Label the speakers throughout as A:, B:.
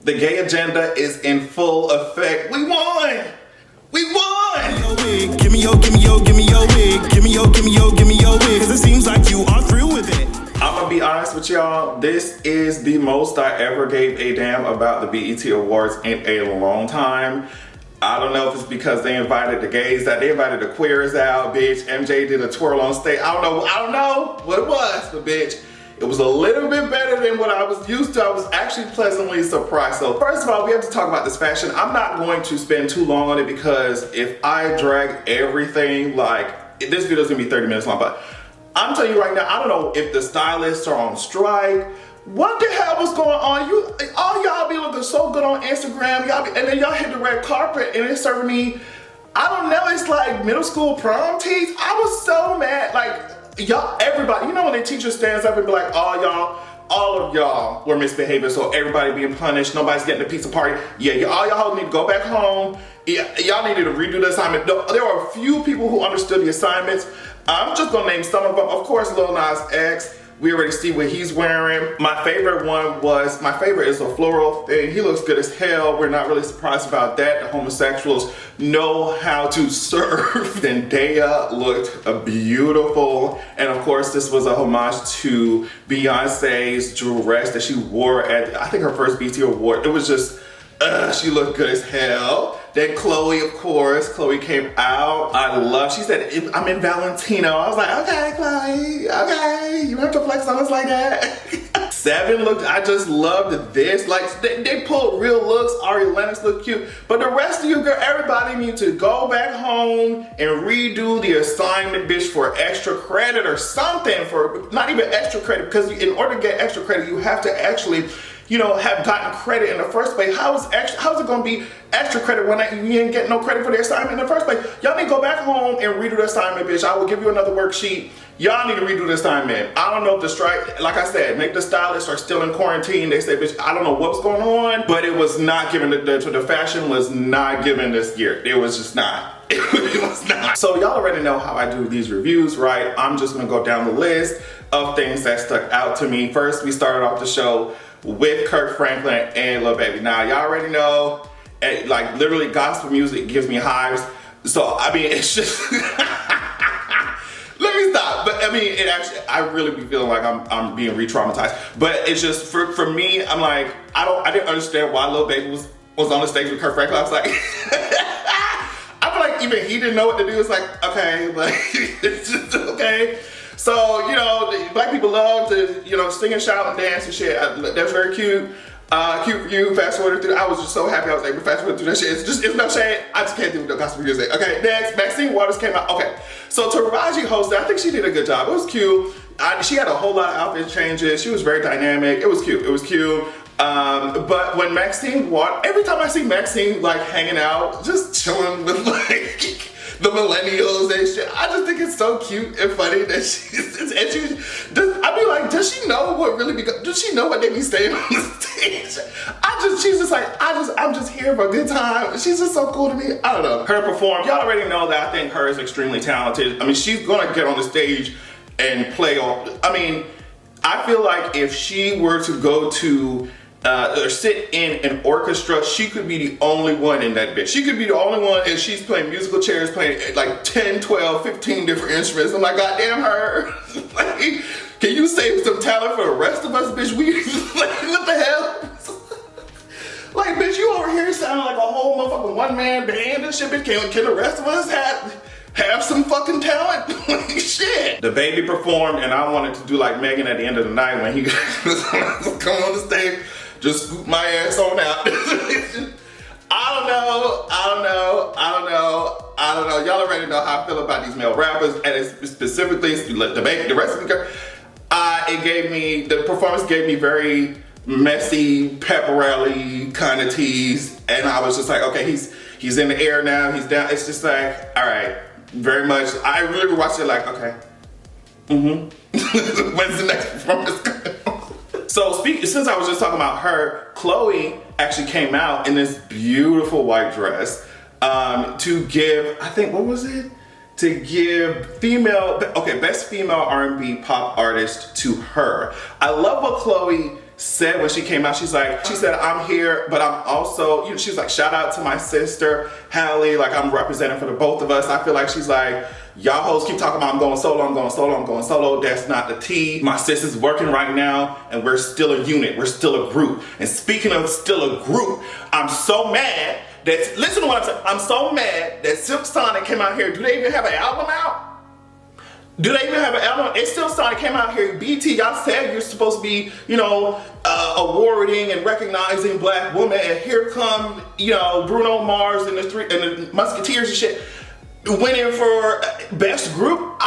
A: The gay agenda is in full effect. We won! We won!
B: Give me your wig. Give me your wig. Cause it seems like you are through with it.
A: I'm gonna be honest with y'all. This is the most I ever gave a damn about the BET Awards in a long time. I don't know if it's because they invited the gays out, they invited the queers out, bitch. MJ did a twirl on stage. I don't know what it was, but bitch, it was a little bit better than what I was used to. I was actually pleasantly surprised. So first of all, we have to talk about this fashion. I'm not going to spend too long on it because if I drag everything, like, this video is gonna be 30 minutes long, but I'm telling you right now, I don't know if the stylists are on strike. What the hell was going on? All y'all be looking so good on Instagram, and then y'all hit the red carpet and it's serving me, I don't know, it's like middle school prom tees. I was so mad, like, y'all, everybody, you know when the teacher stands up and be like, all of y'all were misbehaving, so everybody being punished, nobody's getting a pizza party. Yeah, all y'all need to go back home. Yeah, y'all needed to redo the assignment. There were a few people who understood the assignments. I'm just gonna name some of them. Of course, Lil Nas X. We already see what he's wearing. My favorite is a floral thing. He looks good as hell. We're not really surprised about that. The homosexuals know how to serve. Zendaya looked beautiful. And of course, this was a homage to Beyonce's dress that she wore at, I think, her first BET Award. It was just, she looked good as hell. Then Chloe, of course, Chloe came out. She said, I'm in Valentino. I was like, okay, Chloe, okay. You have to flex on us like that. Seven looked, I just loved this. Like, they pulled real looks. Ari Lennox looked cute. But the rest of you, girl, everybody need to go back home and redo the assignment, bitch, for extra credit or something. For not even extra credit, because in order to get extra credit, you have to actually, you know, have gotten credit in the first place. How is it gonna be extra credit when you didn't get no credit for the assignment in the first place? Y'all need to go back home and redo the assignment, bitch. I will give you another worksheet. Y'all need to redo the assignment. I don't know if the strike, like I said, maybe the stylists are still in quarantine. They say, bitch, I don't know what's going on, but it was not given, the fashion was not given this year. It was just not. It was not. So y'all already know how I do these reviews, right? I'm just gonna go down the list of things that stuck out to me. First, we started off the show with Kirk Franklin and Lil Baby. Now, y'all already know, like, literally gospel music gives me hives. So, I mean, it's just, let me stop. But I mean, it actually, I really be feeling like I'm being re-traumatized. But it's just, for me, I'm like, I didn't understand why Lil Baby was on the stage with Kirk Franklin. I was like, I feel like even he didn't know what to do. It's like, okay, like, it's just, okay. So, you know, black people love to, you know, sing and shout and dance and shit. That's very cute. Cute for you. Fast forward through. I was just so happy I was able to fast forward through that shit. It's no shade. I just can't do no gospel music. Okay, next, Maxine Waters came out. Okay, so Taraji Hosted. I think she did a good job. It was cute. She had a whole lot of outfit changes. She was very dynamic. It was cute. It was cute. But when Maxine Waters, every time I see Maxine like hanging out, just chilling with like the millennials and shit, I just think it's so cute and funny that I be like, does she know what really does she know what they be saying on the stage? She's just like, I'm just here for a good time. She's just so cool to me. I don't know. Her perform, y'all already know that I think her is extremely talented. I mean, she's gonna get on the stage and play all, I mean, I feel like if she were to go to or sit in an orchestra, she could be the only one in that bitch. She could be the only one, and she's playing musical chairs, playing like 10, 12, 15 different instruments. I'm like, goddamn her. Like, can you save some talent for the rest of us, bitch? We, like, what the hell? Like, bitch, you over here sounding like a whole motherfucking one-man band and shit, bitch. Can the rest of us have some fucking talent? Like, shit. The Baby performed, and I wanted to do like Megan at the end of the night when he come on the stage. Just scoop my ass on out. I don't know. Y'all already know how I feel about these male rappers, and specifically the Baby, the rest of the girl. The performance gave me very messy, pep rally kind of tease, and I was just like, okay, he's in the air now, he's down. It's just like, all right, very much. I really watched it like, okay, when's the next performance coming? So since I was just talking about her, Chloe actually came out in this beautiful white dress to give, I think, what was it? To give best female R&B pop artist to her. I love what Chloe said when she came out, she said, I'm here, but I'm also, you know, she's like, shout out to my sister, Halle, like I'm representing for the both of us. I feel like she's like, y'all hoes keep talking about I'm going solo, I'm going solo, I'm going solo. That's not the tea. My sis is working right now and we're still a unit, we're still a group. And speaking of still a group, I'm so mad that, listen to what I'm saying, I'm so mad that Silk Sonic came out here. Do they even have an album out? Do they even have an album? It's Still Sonic came out here. BT, y'all said you're supposed to be, you know, awarding and recognizing black women, and here come, you know, Bruno Mars and the Musketeers and shit winning for best group.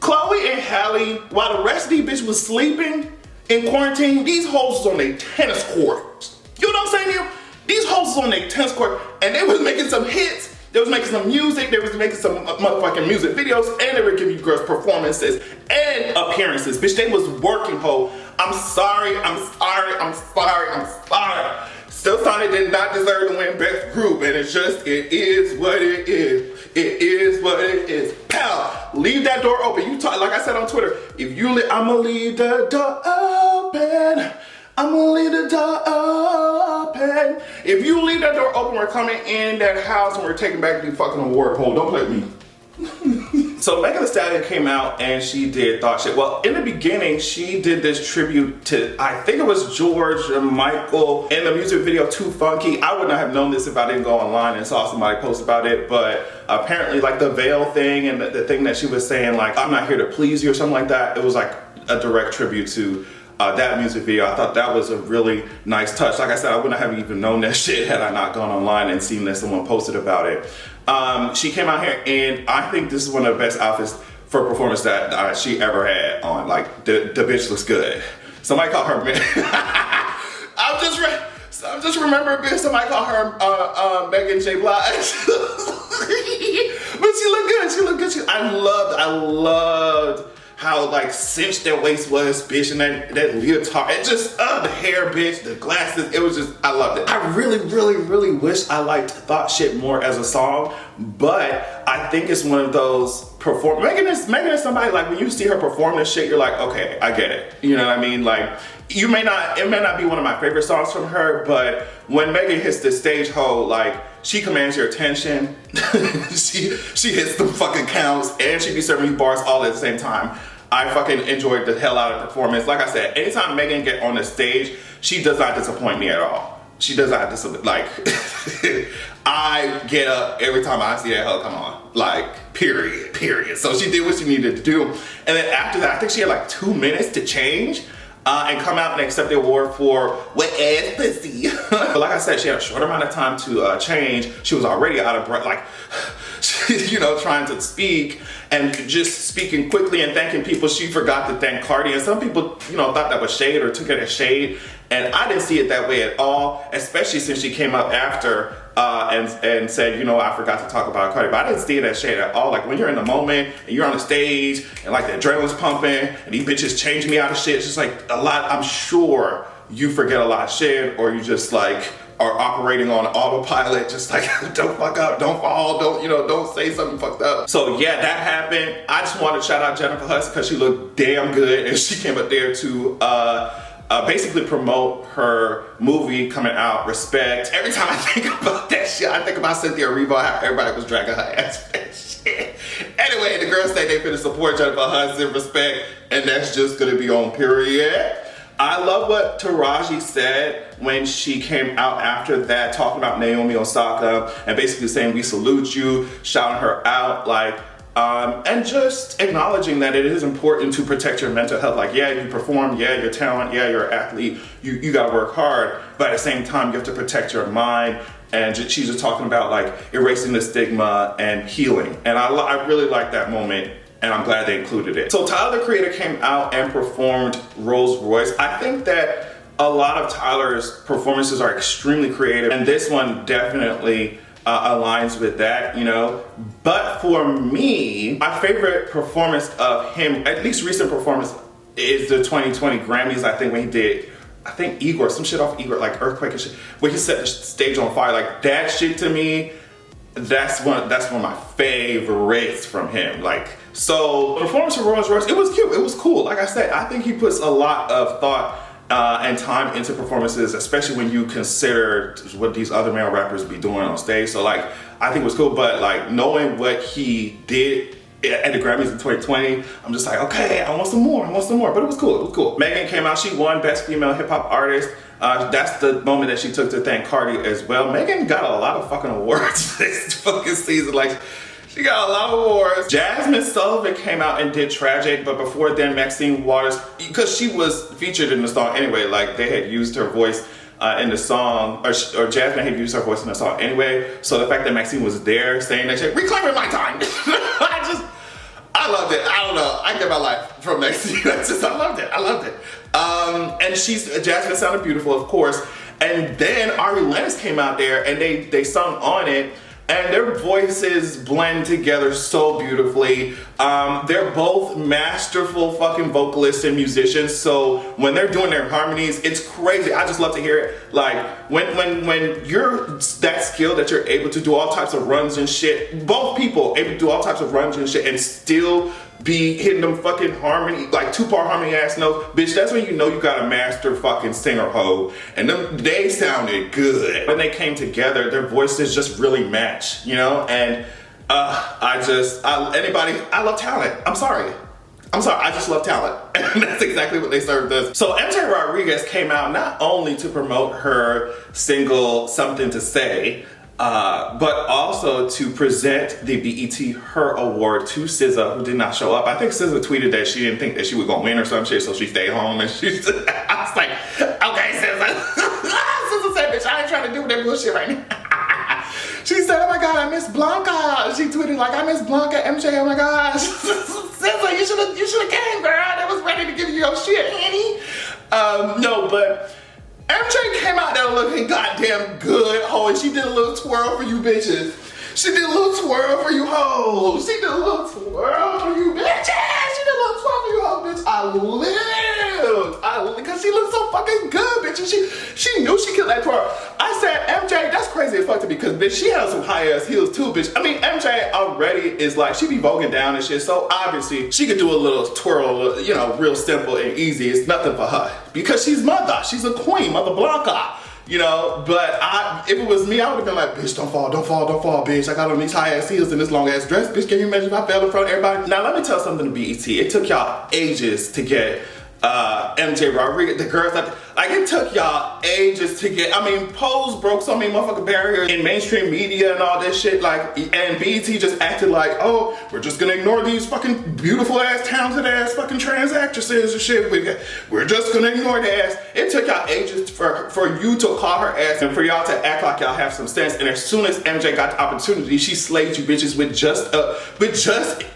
A: Chloe and Halle, while the rest of these bitches was sleeping in quarantine, these hoes was on their tennis court. You know what I'm saying to you? These hoes was on their tennis court and they was making some hits. They was making some music, they was making some motherfucking music videos, and they were giving you girls performances and appearances. Bitch, they was working, ho. I'm sorry. Still Sonic did not deserve to win best group, and it is what it is. It is what it is. Pal, leave that door open. You talk, like I said on Twitter, I'ma leave the door open. I'ma leave the door open. If you leave that door open, we're coming in that house and we're taking back the fucking award. Hold, don't play with me. So Megan Thee Stallion came out and she did Thought Shit. Well, in the beginning, she did this tribute to, I think it was George Michael in the music video Too Funky. I would not have known this if I didn't go online and saw somebody post about it, but apparently like the veil thing and the thing that she was saying, like, I'm not here to please you or something like that, it was like a direct tribute to that music video. I thought that was a really nice touch. Like I said, I wouldn't have even known that shit had I not gone online and seen that someone posted about it. She came out here and I think this is one of the best outfits for a performance that she ever had on. Like, the bitch looks good. Somebody called her, I'm just remembering bitch, somebody called her Megan J. Blige. But she looked good, I loved how like cinched that waist was, bitch, and that leotard. It just, the hair, bitch, the glasses, it was just, I loved it. I really wish I liked Thought Shit more as a song, but I think it's one of those Megan is somebody, like, when you see her perform this shit, you're like, okay, I get it. You know what I mean? Like, it may not be one of my favorite songs from her, but when Megan hits the stage, like, she commands your attention. she hits the fucking counts, and she be serving you bars all at the same time. I fucking enjoyed the hell out of the performance. Like I said, anytime Megan get on the stage, she does not disappoint me at all. She does not disappoint. Like, I get up every time I see that hell come on. Like, period. So she did what she needed to do. And then after that, I think she had like 2 minutes to change. And come out and accept the award for wet ass pussy. But like I said, she had a short amount of time to change. She was already out of breath, like, you know, trying to speak and just speaking quickly and thanking people. She forgot to thank Cardi, and some people, you know, thought that was shade or took it as shade. And I didn't see it that way at all, especially since she came up after and said, you know, I forgot to talk about Cardi, but I didn't see it as shade at all. Like, when you're in the moment and you're on the stage and like the adrenaline's pumping and these bitches change me out of shit, it's just like a lot. I'm sure you forget a lot of shit, or you just like are operating on autopilot, just like, don't fuck up, don't fall, don't say something fucked up. So yeah, that happened. I just want to shout out Jennifer Hudson because she looked damn good, and she came up there to basically promote her movie coming out, Respect. Every time I think about that shit, I think about Cynthia Erivo, how everybody was dragging her ass for that shit. Anyway, the girls say they finna support Jennifer Hudson, Respect, and that's just gonna be on period. I love what Taraji said when she came out after that, talking about Naomi Osaka and basically saying, we salute you, shouting her out, like, and just acknowledging that it is important to protect your mental health. Like, yeah, you perform, yeah, you're talent, yeah, you're an athlete, you gotta work hard, but at the same time, you have to protect your mind. And she's just talking about like erasing the stigma and healing. And I really like that moment, and I'm glad they included it. So Tyler, the Creator, came out and performed Rolls Royce. I think that a lot of Tyler's performances are extremely creative, and this one definitely aligns with that, you know. But for me, my favorite performance of him, at least recent performance, is the 2020 Grammys. I think when he did, I think Igor, some shit off Igor, like Earthquake and shit, where he set the stage on fire. Like, that shit to me, that's one of my favorites from him. Like, so performance of Rolls Royce, it was cute, it was cool. Like I said, I think he puts a lot of thought and time into performances, especially when you consider what these other male rappers be doing on stage. So like, I think it was cool, but like knowing what he did at the Grammys in 2020, I'm just like, okay, I want some more, but it was cool. Megan came out, she won Best Female Hip Hop Artist. That's the moment that she took to thank Cardi as well. Megan got a lot of fucking awards this fucking season. Like, she got a lot of awards. Jasmine Sullivan came out and did Tragic, but before then, Maxine Waters, because she was featured in the song anyway, like they had used her voice in the song, or Jasmine had used her voice in the song anyway. So the fact that Maxine was there saying that shit, reclaiming my time. I loved it. I don't know. I get my life from Maxine. I loved it. And Jasmine sounded beautiful, of course. And then Ari Lennox came out there and they sung on it. And their voices blend together so beautifully. They're both masterful fucking vocalists and musicians. So when they're doing their harmonies, it's crazy. I just love to hear it. Like when you're that skilled that you're able to do all types of runs and shit, both people able to do all types of runs and shit and still be hitting them fucking harmony, like 2-part harmony ass notes, bitch, that's when you know you got a master fucking singer hoe. And they sounded good. When they came together, their voices just really match, you know? And I love talent. I'm sorry, I just love talent. And that's exactly what they served us. So MJ Rodriguez came out not only to promote her single, Something to Say, but also to present the BET Her Award to SZA, who did not show up. I think SZA tweeted that she didn't think that she was gonna win or some shit, so she stayed home and I was like, okay, SZA. SZA said, bitch, I ain't trying to do that bullshit right now. She said, oh my God, I miss Blanca. She tweeted like, I miss Blanca, MJ, oh my gosh. SZA, you should've came, girl. I was ready to give you your shit, Annie. No, but MJ came out there looking goddamn good, ho, and she did a little twirl for you bitches. She did a little twirl for you hoes. She did a little twirl for you bitches. She did a little twirl for you hoes, bitch. I lived. Because she looked so fucking good, bitch. And she knew she killed that twirl. I said, MJ, that's crazy as fuck to me, because bitch, she has some high ass heels too, bitch. I mean, MJ already is like, she be voguing down and shit, so obviously she could do a little twirl, you know, real simple and easy. It's nothing for her. Because she's mother. She's a queen, Mother Blanca. You know, but if it was me, I would have been like, bitch, don't fall, bitch. I got on these high ass heels and this long ass dress. Bitch, can you imagine if I fell in front of everybody? Now, let me tell something to BET. It took y'all ages to get MJ Rodriguez, the girls like it took y'all ages to get. I mean, Pose broke so many motherfucking barriers in mainstream media and all this shit. Like, and BET just acted like, oh, we're just gonna ignore these fucking beautiful ass, talented ass fucking trans actresses and shit. We're just gonna ignore their ass. It took y'all ages for you to call her ass and for y'all to act like y'all have some sense. And as soon as MJ got the opportunity, she slayed you bitches with just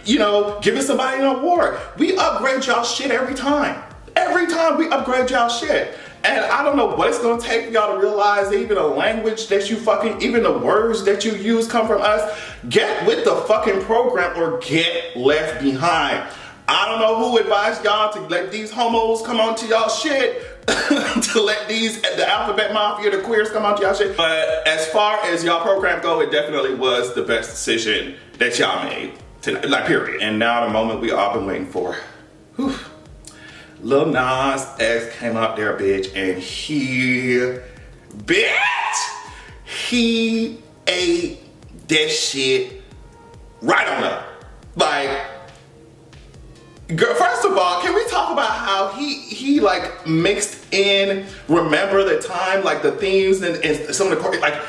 A: you know, giving somebody an award. We upgrade y'all shit every time. Every time we upgrade y'all shit. And I don't know what it's gonna take for y'all to realize that even the language that you even the words that you use come from us. Get with the fucking program or get left behind. I don't know who advised y'all to let these homos come onto y'all shit, to let the alphabet mafia, the queers come onto y'all shit. But as far as y'all program go, it definitely was the best decision that y'all made tonight, like period. And now the moment we all been waiting for. Whew. Lil Nas X came up there, bitch, and he ate that shit right on up. Like, girl, first of all, can we talk about how he like mixed in Remember the Time, like the themes and some of the, like,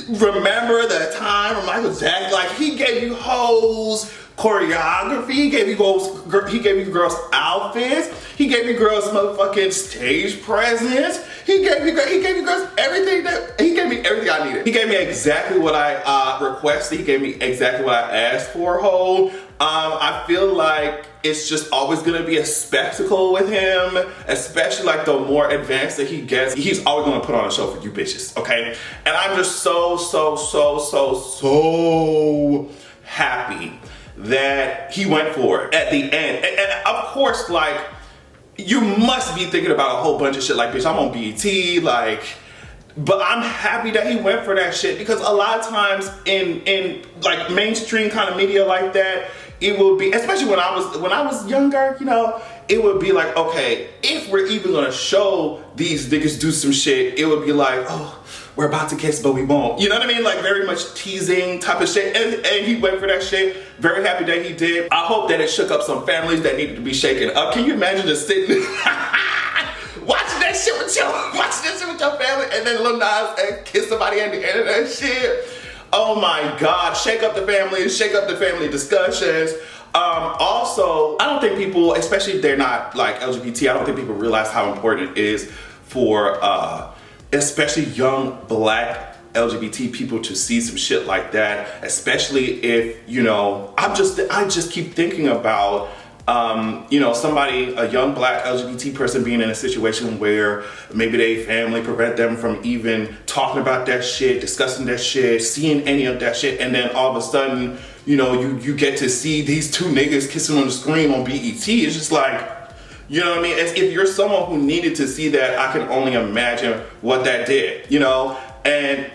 A: Remember the Time or Michael Jackson, like he gave you hoes choreography, he gave you girls outfits, he gave you girls motherfucking stage presence, he gave you girls everything he gave me everything I needed. He gave me exactly what I requested, he gave me exactly what I asked for, ho. I feel like it's just always gonna be a spectacle with him, especially like the more advanced that he gets, he's always gonna put on a show for you bitches, okay? And I'm just so happy that he went for it at the end. And of course, like, you must be thinking about a whole bunch of shit like, bitch, I'm on BET, like, but I'm happy that he went for that shit, because a lot of times in like mainstream kind of media like that, it will be, especially when I was younger, you know, it would be like, okay, if we're even gonna show these niggas do some shit, it would be like, oh, we're about to kiss, but we won't. You know what I mean? Like very much teasing type of shit. And he went for that shit. Very happy that he did. I hope that it shook up some families that needed to be shaken up. Can you imagine just sitting watching that shit with your family, and then Lil Nas X kiss somebody at the end of that shit? Oh my God, shake up the family discussions. Also, I don't think people, especially if they're not like LGBT, I don't think people realize how important it is for especially young Black LGBT people to see some shit like that, especially if, you know, I just keep thinking about you know, a young Black LGBT person being in a situation where maybe their family prevent them from even talking about that shit, discussing that shit, seeing any of that shit, and then all of a sudden, you know, you get to see these two niggas kissing on the screen on BET. It's just like, you know what I mean? As if you're someone who needed to see that, I can only imagine what that did, you know? And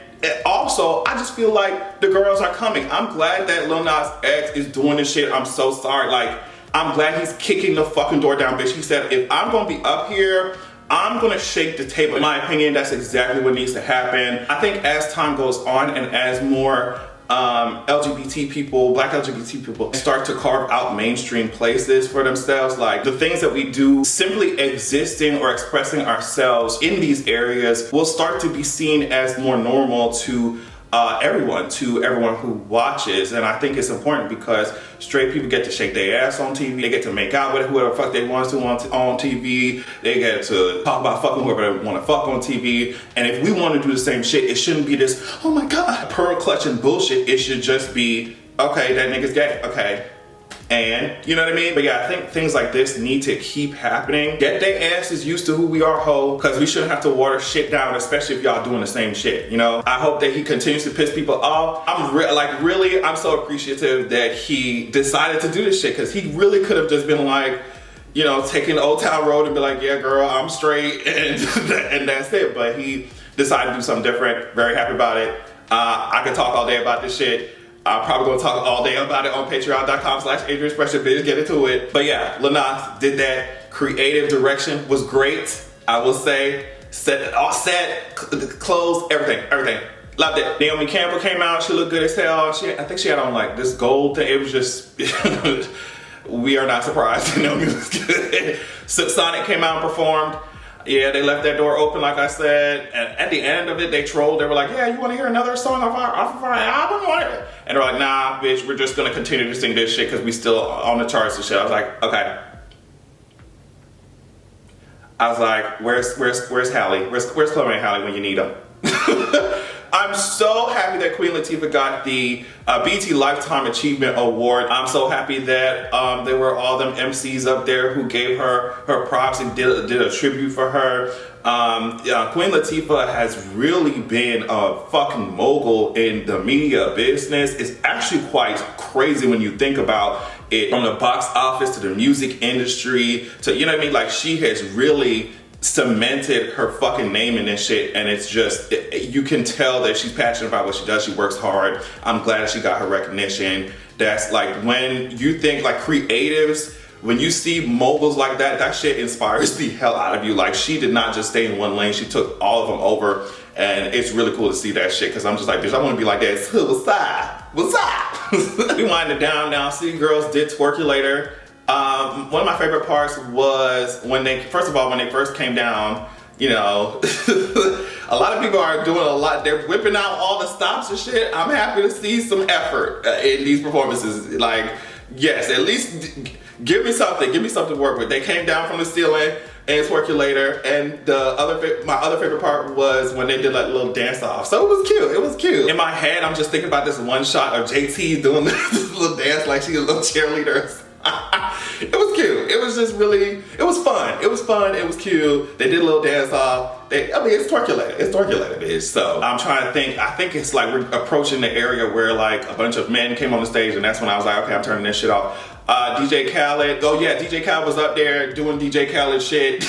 A: also, I just feel like the girls are coming. I'm glad that Lil Nas X is doing this shit. I'm so sorry. Like, I'm glad he's kicking the fucking door down, bitch. He said, if I'm gonna be up here, I'm gonna shake the table. In my opinion, that's exactly what needs to happen. I think as time goes on and as more LGBT people, Black LGBT people start to carve out mainstream places for themselves, like the things that we do simply existing or expressing ourselves in these areas will start to be seen as more normal to everyone who watches. And I think it's important because straight people get to shake their ass on TV. They get to make out with whoever the fuck they want to on TV. They get to talk about fucking whoever they want to fuck on TV. And if we want to do the same shit, it shouldn't be this, oh my God, pearl clutching bullshit. It should just be, okay, that nigga's gay, okay. And, you know what I mean? But yeah, I think things like this need to keep happening. Get their asses used to who we are, ho, because we shouldn't have to water shit down, especially if y'all doing the same shit, you know? I hope that he continues to piss people off. I'm so appreciative that he decided to do this shit, because he really could have just been like, you know, taking Old Town Road and be like, yeah, girl, I'm straight, and that's it. But he decided to do something different. Very happy about it. I could talk all day about this shit. I'm probably gonna talk all day about it on patreon.com/AdrianExpressionBiz, get into it. But yeah, Lil Nas did that. Creative direction was great, I will say. Set, clothes, everything. Loved it. Naomi Campbell came out, she looked good as hell. I think she had on like this gold thing. It was just, we are not surprised. Naomi was good. Sonic came out and performed. Yeah, they left that door open, like I said, and at the end of it, they trolled. They were like, yeah, you want to hear another song off of our album? And they're like, nah, bitch, we're just going to continue to sing this shit because we still on the charts and shit. I was like, okay. I was like, where's Halle? Where's Chloe and Halle when you need them? I'm so happy that Queen Latifah got the BET Lifetime Achievement Award. I'm so happy that there were all them MCs up there who gave her props and did a tribute for her. Queen Latifah has really been a fucking mogul in the media business. It's actually quite crazy when you think about it, from the box office to the music industry to, you know what I mean? Like, she has really cemented her fucking name in this shit, and it's just, you can tell that she's passionate about what she does. She works hard. I'm glad that she got her recognition. That's like, when you think like creatives, when you see moguls like that, that shit inspires the hell out of you. Like, she did not just stay in one lane, she took all of them over, and it's really cool to see that shit, because I'm just like, bitch, I want to be like that. What's up? We winded down now. City Girls did Twerkulator. One of my favorite parts was when they first came down, you know, a lot of people are doing a lot. They're whipping out all the stops and shit. I'm happy to see some effort in these performances. Like, yes, at least give me something to work with. They came down from the ceiling and Twerkulator, and my other favorite part was when they did like little dance off. So it was cute. In my head, I'm just thinking about this one shot of JT doing this little dance like she's a little cheerleader. It was cute. It was just really, it was fun. It was cute. They did a little dance off. It's Twerkulator. It's Twerkulator, bitch. So I'm trying to think. I think it's like we're approaching the area where like a bunch of men came on the stage, and that's when I was like, okay, I'm turning this shit off. DJ Khaled. Oh yeah, DJ Khaled was up there doing DJ Khaled shit.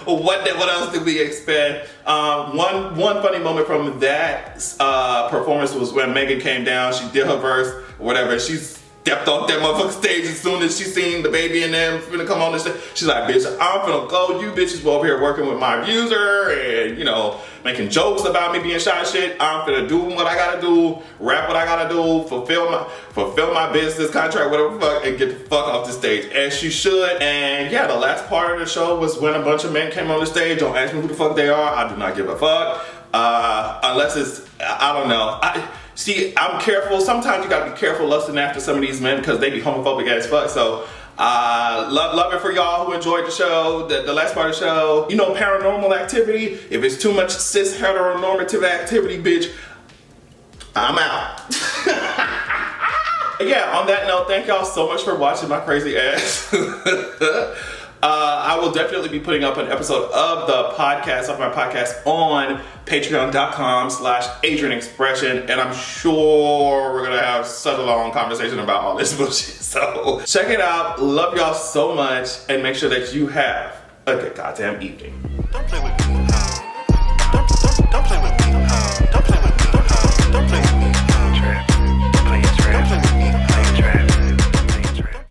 A: What else did we expect? One funny moment from that performance was when Megan came down. She did her verse, whatever. She's stepped off that motherfucking stage as soon as she seen the baby and them finna come on the stage. She's like, bitch, I'm finna go. You bitches were over here working with my abuser and, you know, making jokes about me being shy shit. I'm finna do what I gotta do, rap what I gotta do, fulfill my business contract, whatever the fuck, and get the fuck off the stage. As she should. And yeah, the last part of the show was when a bunch of men came on the stage. Don't ask me who the fuck they are. I do not give a fuck. Unless it's, I don't know. See, I'm careful. Sometimes you gotta be careful lusting after some of these men because they be homophobic as fuck. So, love it for y'all who enjoyed the show, the last part of the show. You know, paranormal activity. If it's too much cis heteronormative activity, bitch, I'm out. Yeah, on that note, thank y'all so much for watching my crazy ass. I will definitely be putting up an episode of the podcast, of my podcast, on patreon.com/AdrianExpression, and I'm sure we're gonna have such a long conversation about all this bullshit. So check it out. Love y'all so much, and make sure that you have a good goddamn evening.
B: Don't play with me.